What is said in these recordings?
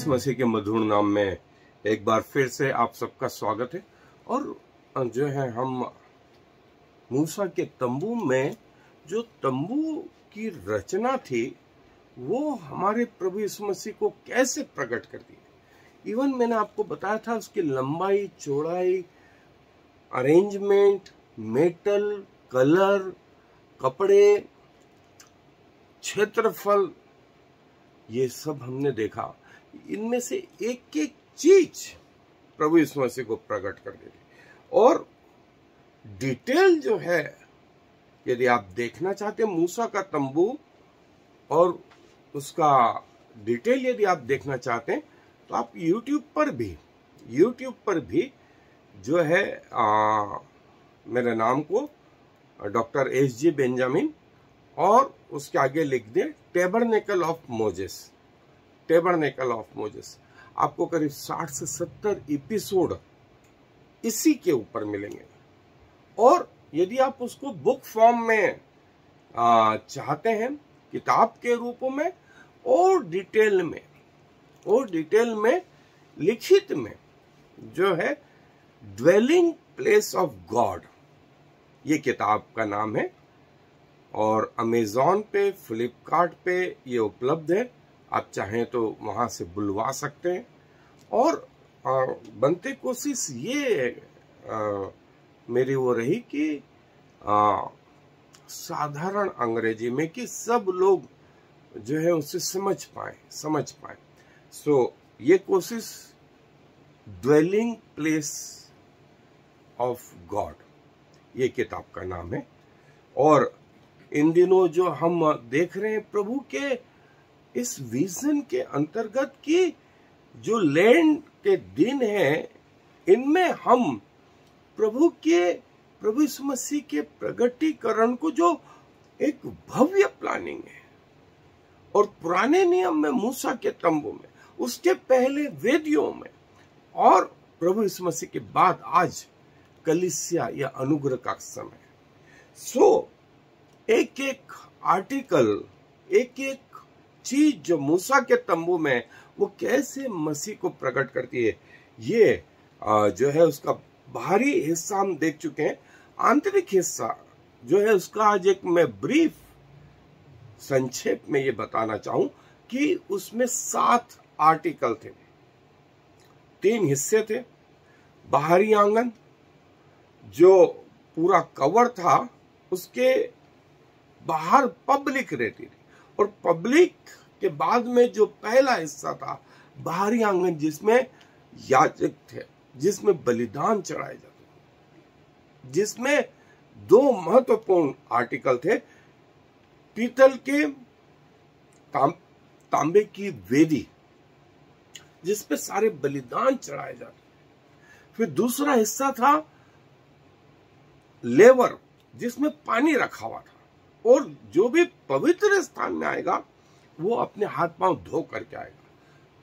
यीशु मसीह के मधुर नाम में एक बार फिर से आप सबका स्वागत है। और जो है हम मूसा के तंबू में जो तंबू की रचना थी वो हमारे प्रभु यीशु मसीह को कैसे प्रकट करती है। इवन मैंने आपको बताया था उसकी लंबाई, चौड़ाई, अरेंजमेंट, मेटल, कलर, कपड़े, क्षेत्रफल, ये सब हमने देखा। इनमें से एक एक चीज प्रभु यीशु मसीह को प्रकट कर देती। और डिटेल जो है, यदि आप देखना चाहते हैं मूसा का तंबू और उसका डिटेल यदि आप देखना चाहते हैं तो आप YouTube पर भी जो है मेरे नाम को डॉक्टर SG बेंजामिन और उसके आगे लिख दे टेबरनेकल ऑफ मोजेस। आपको करीब 60 से 70 एपिसोड इसी के ऊपर मिलेंगे। और यदि आप उसको बुक फॉर्म में चाहते हैं, किताब के रूप में और डिटेल में लिखित में जो है ड्वेलिंग प्लेस ऑफ गॉड, ये किताब का नाम है। और अमेज़न पे, फ्लिपकार्ट पे ये उपलब्ध है। आप चाहें तो वहां से बुलवा सकते हैं। और बनते कोशिश ये मेरी वो रही कि साधारण अंग्रेजी में कि सब लोग जो है उसे समझ पाए। सो ये कोशिश ड्वेलिंग प्लेस ऑफ गॉड, ये किताब का नाम है। और इन दिनों जो हम देख रहे हैं प्रभु के इस विजन के अंतर्गत की जो लैंड के दिन हैं, इनमें हम प्रभु यीशु मसीह के प्रगटीकरण को जो एक भव्य प्लानिंग है। और पुराने नियम में मूसा के तंबू में, उसके पहले वेदियों में, और प्रभु यीशु मसीह के बाद आज कलीसिया या अनुग्रह का समय। सो एक एक आर्टिकल, एक एक चीज जो मूसा के तंबू में वो कैसे मसीह को प्रकट करती है, ये जो है उसका बाहरी हिस्सा हम देख चुके हैं। आंतरिक हिस्सा जो है उसका आज एक मैं ब्रीफ संक्षेप में ये बताना चाहूं कि उसमें 7 आर्टिकल थे, 3 हिस्से थे। बाहरी आंगन जो पूरा कवर था, उसके बाहर पब्लिक रहती थी। और पब्लिक के बाद में जो पहला हिस्सा था बाहरी आंगन, जिसमें याजक थे, जिसमें बलिदान चढ़ाए जाते थे, जिसमें 2 महत्वपूर्ण आर्टिकल थे। पीतल के तांबे की वेदी जिसपे सारे बलिदान चढ़ाए जाते थे। फिर दूसरा हिस्सा था लेवर, जिसमें पानी रखा हुआ था। और जो भी पवित्र स्थान में आएगा वो अपने हाथ पांव धो करके आएगा।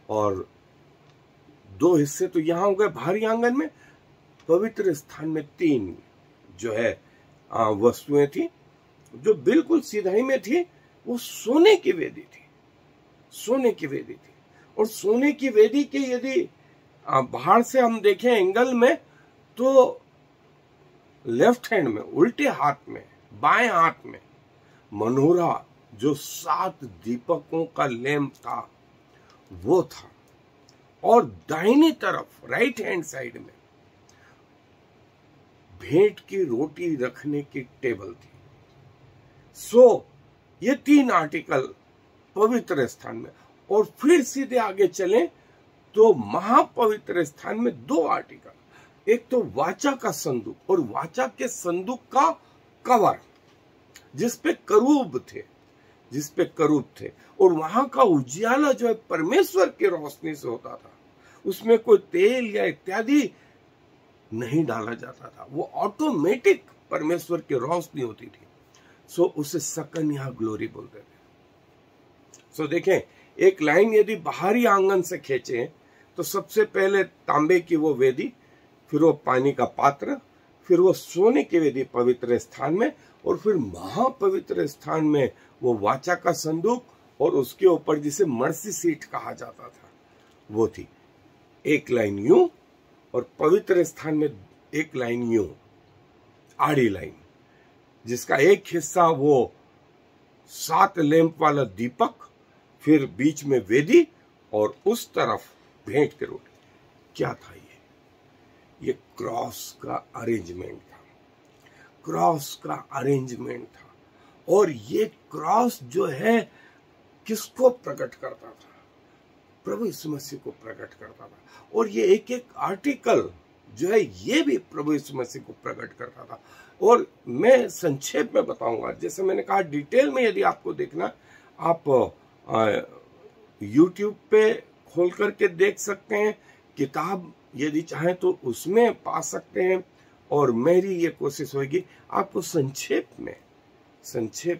और 2 हिस्से तो यहां हो गए बाहरी आंगन में। पवित्र स्थान में 3 जो है वस्तुएं थी जो बिल्कुल सीधाई में थी। वो सोने की वेदी थी। और सोने की वेदी के यदि बाहर से हम देखें एंगल में, तो लेफ्ट हैंड में, उल्टे हाथ में, बाएं हाथ में मनोरा जो 7 दीपकों का लैंप था वो था। और दाहिनी तरफ राइट हैंड साइड में भेंट की रोटी रखने की टेबल थी। सो ये 3 आर्टिकल पवित्र स्थान में। और फिर सीधे आगे चलें तो महापवित्र स्थान में 2 आर्टिकल। एक तो वाचा का संदूक, और वाचा के संदूक का कवर जिसपे करूब थे। और वहां का उजियाला जो है परमेश्वर की रोशनी से होता था। उसमें कोई तेल या इत्यादि नहीं डाला जाता था। वो ऑटोमेटिक परमेश्वर की रोशनी होती थी। सो उसे सकन्या ग्लोरी बोलते थे। सो देखें, एक लाइन यदि बाहरी आंगन से खींचे तो सबसे पहले तांबे की वो वेदी, फिर वो पानी का पात्र, फिर वो सोने की वेदी पवित्र स्थान में, और फिर महापवित्र स्थान में वो वाचा का संदूक, और उसके ऊपर जिसे मर्सी सीट कहा जाता था वो थी एक लाइन यूं और पवित्र स्थान में एक लाइन यूं, आड़ी लाइन, जिसका एक हिस्सा वो 7 लैंप वाला दीपक, फिर बीच में वेदी और उस तरफ भेंट के रोटी। क्या था ये क्रॉस का अरेंजमेंट था, क्रॉस का अरेंजमेंट था। और ये क्रॉस जो है किसको प्रकट करता था? प्रभु यीशु मसीह को प्रकट करता था। और ये एक एक आर्टिकल जो है ये भी प्रभु यीशु मसीह को प्रकट करता था। और मैं संक्षेप में बताऊंगा, जैसे मैंने कहा डिटेल में यदि आपको देखना, आप YouTube पे खोल करके देख सकते हैं, किताब यदि चाहें तो उसमें पा सकते हैं। और मेरी ये कोशिश होगी आपको संक्षेप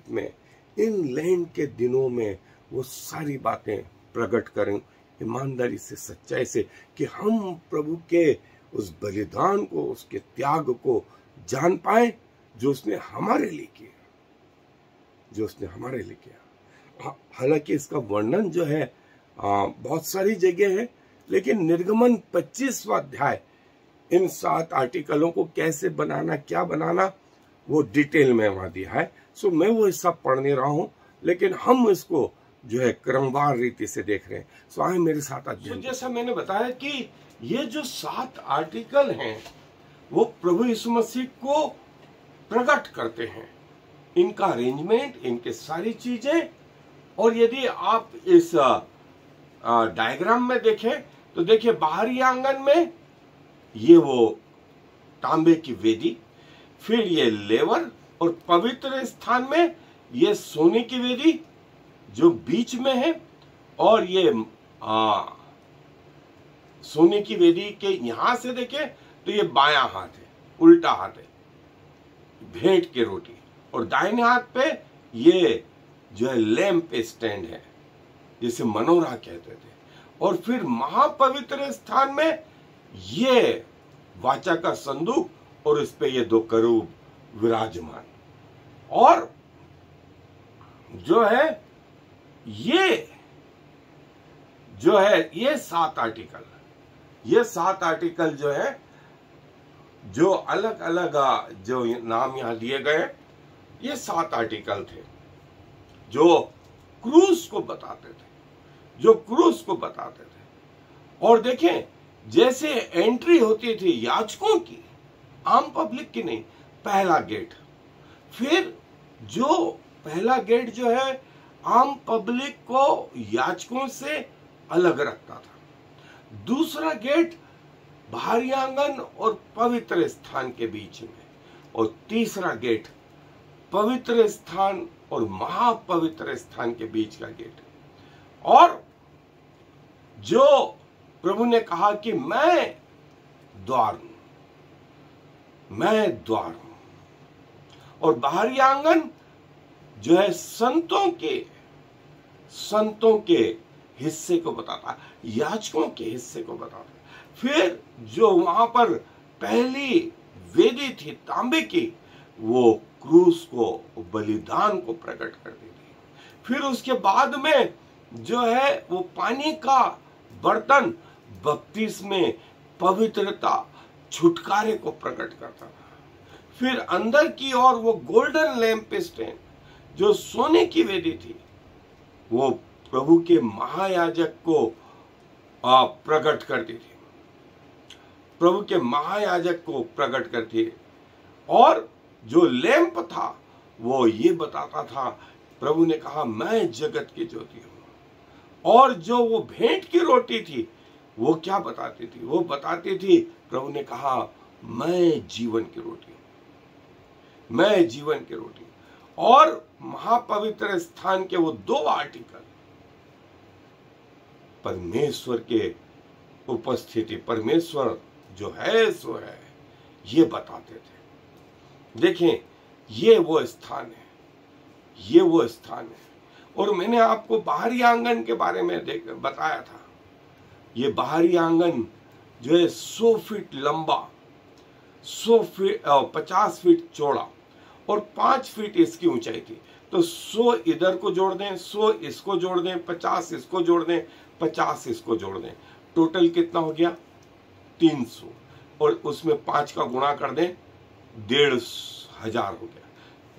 में इन लैंड के दिनों में वो सारी बातें प्रकट करें ईमानदारी से, सच्चाई से, कि हम प्रभु के उस बलिदान को, उसके त्याग को जान पाए जो उसने हमारे लिए किया, जो उसने हमारे लिए किया। हालांकि इसका वर्णन जो है बहुत सारी जगह है, लेकिन निर्गमन 25वां अध्याय इन 7 आर्टिकलों को कैसे बनाना, क्या बनाना, वो डिटेल में वहां दिया है। सो मैं वो हिस्सा पढ़ नहीं रहा हूं, लेकिन हम इसको जो है क्रमवार रीति से देख रहे हैं। सो आए मेरे साथ अध्ययन। जैसा मैंने बताया कि ये जो 7 आर्टिकल हैं वो प्रभु यीशु मसीह को प्रकट करते हैं, इनका अरेंजमेंट, इनके सारी चीजें। और यदि आप इस डायग्राम में देखें तो देखिए बाहरी आंगन में ये वो तांबे की वेदी, फिर ये लेवर, और पवित्र स्थान में ये सोने की वेदी जो बीच में है, और ये सोने की वेदी के यहां से देखें तो ये बायां हाथ है, उल्टा हाथ है, भेंट की रोटी, और दाहिने हाथ पे ये जो है लैंप स्टैंड है, जिसे मनोरा कहते थे। और फिर महापवित्र स्थान में ये वाचा का संदूक, और इस पे ये 2 करूब विराजमान। और जो है ये जो है ये 7 आर्टिकल, ये 7 आर्टिकल जो है, जो अलग अलग जो नाम यहां दिए गए, ये 7 आर्टिकल थे जो क्रूस को बताते थे, जो क्रूस को बताते थे। और देखें जैसे एंट्री होती थी याजकों की, आम पब्लिक की नहीं, पहला गेट, फिर जो पहला गेट जो है आम पब्लिक को याजकों से अलग रखता था। दूसरा गेट बाहरी आंगन और पवित्र स्थान के बीच में, और तीसरा गेट पवित्र स्थान और महापवित्र स्थान के बीच का गेट। और जो प्रभु ने कहा कि मैं द्वार हूं, मैं द्वार हूं। और बाहरी आंगन जो है संतों के हिस्से को बताता, याजकों के हिस्से को बताता। फिर जो वहां पर पहली वेदी थी तांबे की, वो क्रूस को, बलिदान को प्रकट करती थी। फिर उसके बाद में जो है वो पानी का बर्तन बपतिस्मे, पवित्रता, छुटकारे को प्रकट करता था। फिर अंदर की ओर वो गोल्डन लैंप स्टैंड जो सोने की वेदी थी, वो प्रभु के महायाजक को प्रकट करती थी, प्रभु के महायाजक को प्रकट करती है। और जो लैंप था वो ये बताता था, प्रभु ने कहा मैं जगत की ज्योति हूं। और जो वो भेंट की रोटी थी वो क्या बताती थी? वो बताती थी, प्रभु ने कहा मैं जीवन की रोटी हूं, मैं जीवन की रोटी। और महापवित्र स्थान के वो 2 आर्टिकल परमेश्वर के उपस्थिति, परमेश्वर जो है सो है, ये बताते थे। देखें ये वो स्थान है, ये वो स्थान है। और मैंने आपको बाहरी आंगन के बारे में बताया था। ये बाहरी आंगन जो है 100 फीट लंबा, 50 फीट चौड़ा और 5 फीट इसकी ऊंचाई थी। तो 100 इधर को जोड़ दें, 100 इसको जोड़ दें, 50 इसको जोड़ दें, 50 इसको जोड़ दें, टोटल कितना हो गया 300, और उसमें 5 का गुणा कर दें 1500 हो गया।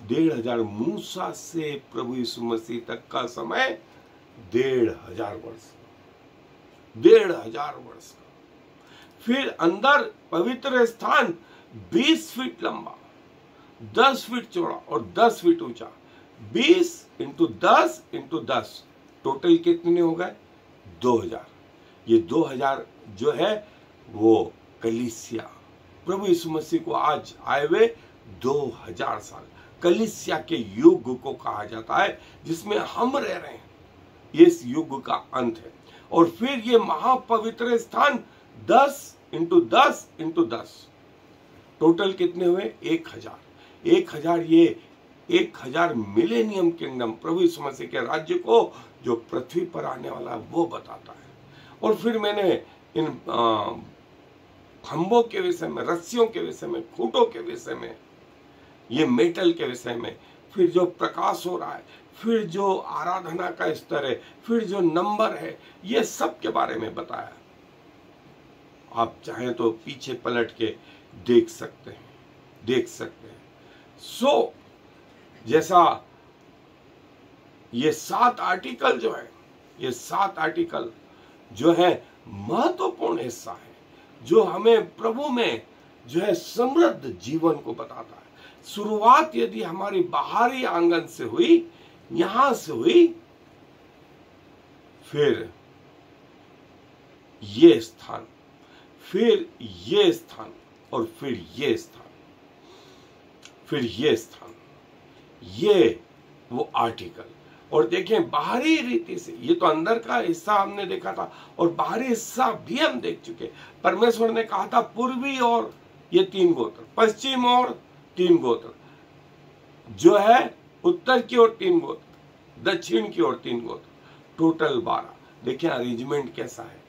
1500 मूसा से प्रभु यीशु मसीह तक का समय 1500 वर्ष, 1500 वर्ष का। फिर अंदर पवित्र स्थान 20 फीट लंबा, 10 फीट चौड़ा और 10 फीट ऊंचा। 20 इंटू 10 इंटू 10 टोटल कितने हो गए 2000। ये 2000 जो है वो कलीसिया, प्रभु यीशु मसीह को आज आए हुए 2000 साल कलीसिया के युग को कहा जाता है, जिसमें हम रह रहे हैं। ये इस युग का अंत है। और फिर ये महापवित्र स्थान 10 इंटू 10 इंटू 10 टोटल कितने हुए 1000। 1000 ये 1000 मिलेनियम किंगडम, प्रभु यीशु मसीह के राज्य को जो पृथ्वी पर आने वाला है वो बताता है। और फिर मैंने इन खंभों के विषय में, रस्सियों के विषय में, खूंटों के विषय में, ये मेटल के विषय में, फिर जो प्रकाश हो रहा है, फिर जो आराधना का स्तर है, फिर जो नंबर है, ये सब के बारे में बताया। आप चाहें तो पीछे पलट के देख सकते हैं। सो जैसा ये 7 आर्टिकल जो है, ये 7 आर्टिकल जो है महत्वपूर्ण हिस्सा है, जो हमें प्रभु में जो है समृद्ध जीवन को बताता है। शुरुआत यदि हमारी बाहरी आंगन से हुई, यहां से हुई, फिर ये स्थान, फिर ये स्थान, और फिर ये स्थान, फिर ये स्थान, ये वो आर्टिकल। और देखें बाहरी रीति से, ये तो अंदर का हिस्सा हमने देखा था, और बाहरी हिस्सा भी हम देख चुके। परमेश्वर ने कहा था पूर्वी और ये 3 गोत्र, पश्चिम और 3 गोत्र, जो है उत्तर की ओर 3 गोत्र, दक्षिण की ओर 3 गोत्र, टोटल 12। देखिए अरेंजमेंट कैसा है।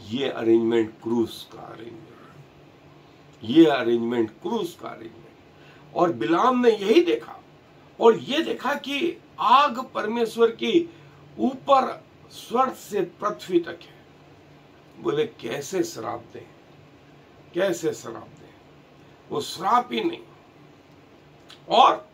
ये अरेंजमेंट क्रूस का अरेंजमेंट, ये अरेंजमेंट क्रूस का अरेंजमेंट। और बिलाम ने यही देखा, और ये देखा कि आग परमेश्वर की ऊपर स्वर्ग से पृथ्वी तक है। बोले कैसे श्राप दें, कैसे श्राप दें, वो श्राप ही नहीं। और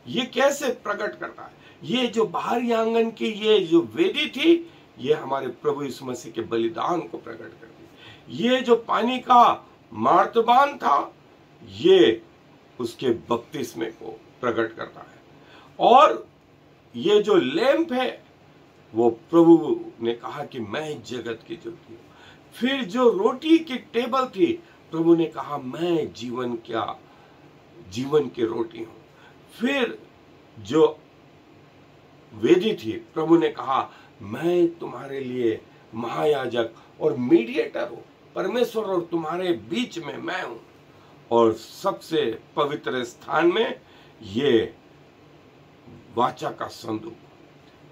ये कैसे प्रकट करता है, ये जो बाहरी आंगन की ये जो वेदी थी, ये हमारे प्रभु यीशु मसीह के बलिदान को प्रकट करती। ये जो पानी का मार्तबान था, ये उसके बपतिस्मे को प्रकट करता है। और ये जो लैंप है, वो प्रभु ने कहा कि मैं जगत की ज्योति हूं। फिर जो रोटी की टेबल थी, प्रभु ने कहा मैं जीवन की रोटी हूं। फिर जो वेदी थी, प्रभु ने कहा मैं तुम्हारे लिए महायाजक और मीडिएटर हूं, परमेश्वर और तुम्हारे बीच में मैं हूं। और सबसे पवित्र स्थान में ये वाचा का संदूक,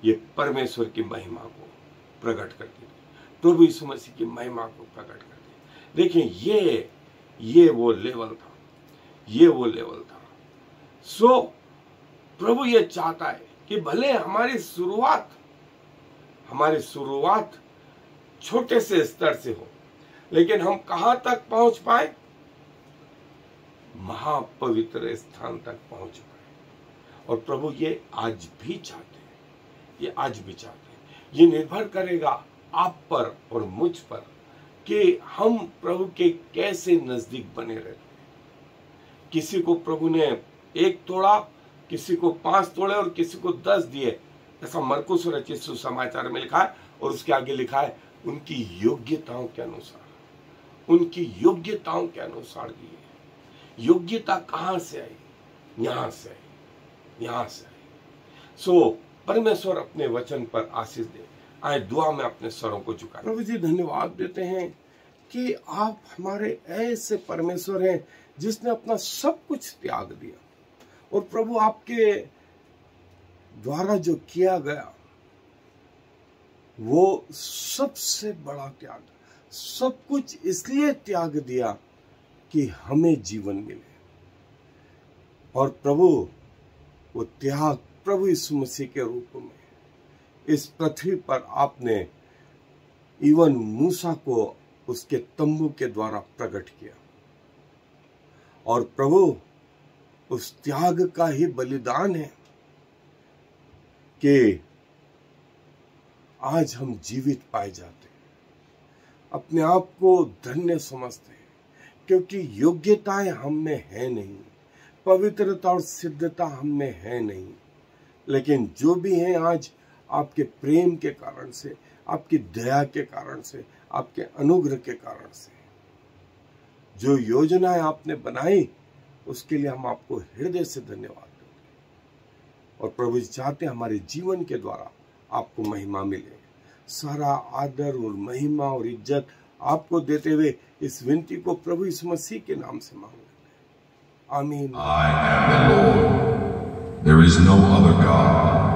ये परमेश्वर की महिमा को प्रकट करती है, प्रभु यीशु मसीह की महिमा को प्रकट करती है। देखिए ये वो लेवल था, ये वो लेवल था। सो प्रभु ये चाहता है कि भले हमारी शुरुआत छोटे से स्तर से हो, लेकिन हम कहां तक पहुंच पाए, महापवित्र स्थान तक पहुंच पाए। और प्रभु ये आज भी चाहते हैं, ये आज भी चाहते हैं। ये निर्भर करेगा आप पर और मुझ पर कि हम प्रभु के कैसे नजदीक बने रहते हैं। किसी को प्रभु ने 1 तोड़ा, किसी को 5 तोड़े और किसी को 10 दिए, ऐसा मरकुस रचित सुसमाचार में लिखा है। और उसके आगे लिखा है उनकी योग्यताओं के अनुसार, उनकी योग्यताओं के अनुसार दिए। योग्यता कहां से आई, यहां से आई, यहां से आई। सो परमेश्वर अपने वचन पर आशीष दे। आए दुआ में अपने स्वरों को झुकाएं। प्रभु जी धन्यवाद देते हैं कि आप हमारे ऐसे परमेश्वर हैं जिसने अपना सब कुछ त्याग दिया। और प्रभु आपके द्वारा जो किया गया वो सबसे बड़ा त्याग, सब कुछ इसलिए त्याग दिया कि हमें जीवन मिले। और प्रभु वो त्याग प्रभु यीशु मसीह के रूप में इस पृथ्वी पर आपने इवन मूसा को उसके तंबू के द्वारा प्रकट किया। और प्रभु उस त्याग का ही बलिदान है कि आज हम जीवित पाए जाते हैं, अपने आप को धन्य समझते हैं, क्योंकि योग्यताएं हम में है नहीं, पवित्रता और सिद्धता हम में है नहीं, लेकिन जो भी है आज आपके प्रेम के कारण से, आपकी दया के कारण से, आपके अनुग्रह के कारण से, जो योजनाएं आपने बनाई उसके लिए हम आपको हृदय से धन्यवाद देते। और प्रभु जी चाहते हैं हमारे जीवन के द्वारा आपको महिमा मिले। सारा आदर और महिमा और इज्जत आपको देते हुए इस विनती को प्रभु यीशु मसीह के नाम से मांग लेते हैं। आमीन। I am the Lord. There is no other God.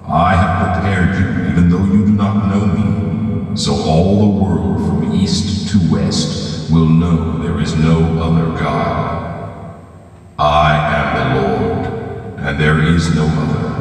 I have prepared you, even though you do not know me, so all the world from east to west will know there is no other God. I am the Lord, and there is no other.